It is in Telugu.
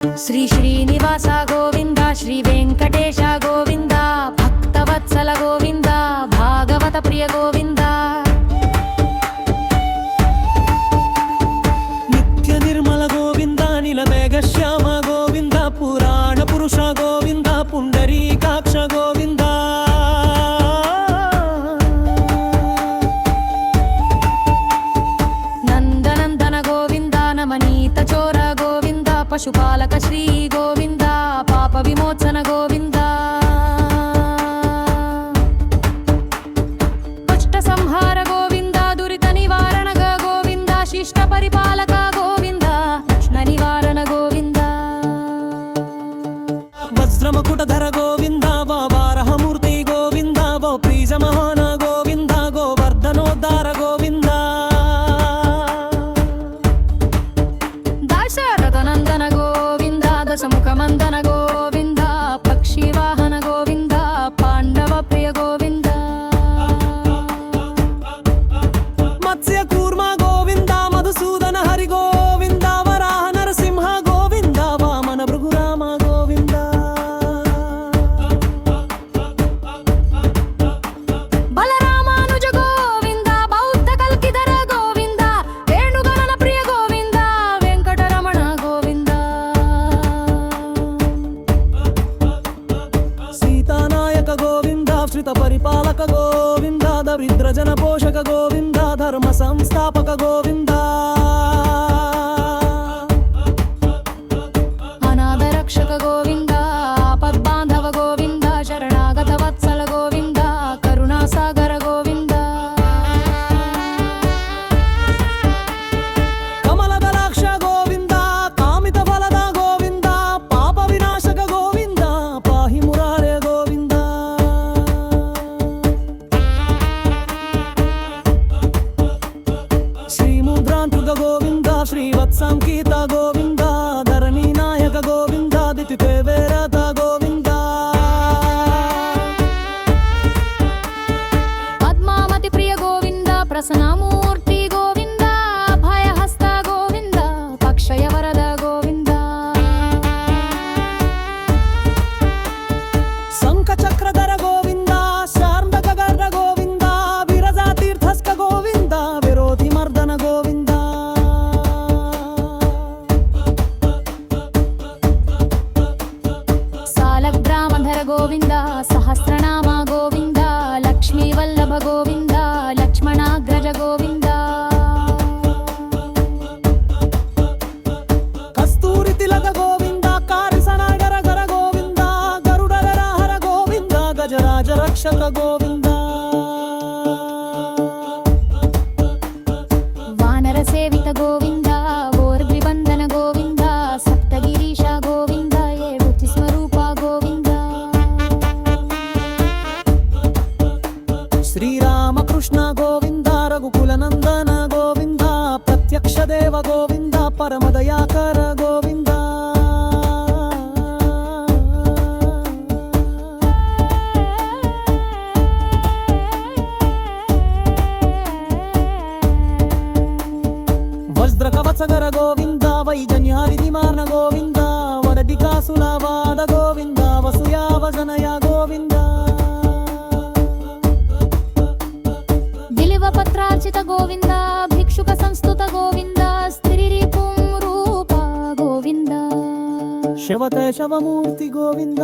శ్రీ శ్రీనివాస గోవింద, శ్రీ వెంకటేశ గోవింద, భక్తవత్సల గోవింద, భాగవత ప్రియ గోవింద, నిత్య నిర్మల గోవింద, నీలమేఘ శ్యామ గోవింద, పురాణ పురుష గోవింద, పుండరీకాక్ష గోవింద, నందనందన గోవింద, నమనీత చోర గోవింద, పశుపాలక శ్రీ గోవింద, పాప విమోచన గోవింద, దుష్ట సంహార గోవింద, దురిత నివారణ గోవింద, శిష్ట పరిపాలక గోవింద, కృష్ణ నివారణ గోవింద, వజ్రమకుటధర గోవింద, వారాహమూర్తి గోవింద, ప్రీజమహాన గోవింద, గోవర్ధనోద్ధార గోవింద, దశరథనందన గోవింద, దశముఖమందన గోవింద, పక్షివాహన గోవింద, పాండవ ప్రియ గోవింద, మత్స్య కూర్మ గోవింద, మధుసూదన హరి గోవింద, వరాహ నరసింహ గోవింద, వామన భృగురామ గోవింద, బలరామానుజ గోవింద, బౌద్ధ కల్కిధర గోవింద, వేణుగణన ప్రియ గోవింద, వెంకటరమణ గోవింద, సీతానాయక గోవింద, శ్రిత పరిపాలక గోవింద, దరిద్ర జన పోషక గోవింద, ధర్మ సంస్థాపక గోవింద, అనాథ రక్షక గోవింద, ఆపద్బాంధవ గోవింద, శరణాగత వత్సల గోవింద, కరుణాసాగర గోవింద, కమలదలాక్ష గోవింద, కామిత ఫలద గోవింద, పాప వినాశక గోవింద, పాహి మురారే గోవింద, శ్రీముద్రాంతృక గోవింద, శ్రీవత్సంకీత గోవింద, ధరణీ నాయక గోవింద, దితితే వేరత గోవింద, పద్మావతి ప్రియ గోవింద, ప్రసన్నమూర్తి గోవింద, అభయహస్త గోవింద, పక్షయ వరద గోవింద, శంఖ చక్రధర గోవింద, శార్ందకగర్ర గోవింద, విరజా తీర్థస్క గోవింద, విరోధి మర్దన గోవింద, సాలగ్రామధర గోవింద, సహస్రనామ గోవింద, లక్ష్మీ వల్లభ గోవింద, లక్ష్మణాగ్రజ గోవింద, కస్తూరి తిలక గోవింద, కారిసనగర గర గోవింద, గరుడరహర గోవింద, గజరాజ రక్షక గోవింద, వానర సేవిత గోవింద, ఓర్గ్రిబంధన గోవింద, సప్తగిరీశ గోవింద, ఏడుతి స్వరూప గోవింద, శ్రీరామకృష్ణ గోవింద, రఘుకుల నందన గోవింద, ప్రత్యక్ష దేవ గోవింద, పరమదయాకర గోవింద, వజ్రకవచగర గోవింద, వైజన్యారి నిమాన గోవింద, వరదికాసుల వాద గోవింద, వసుయావజనయ గోవింద, బిలివ పత్రార్చిత గోవింద, భిక్షుక సంస్థుత గోవింద, స్త్రీ రూప గోవింద, శవత శవమూర్తి గోవింద.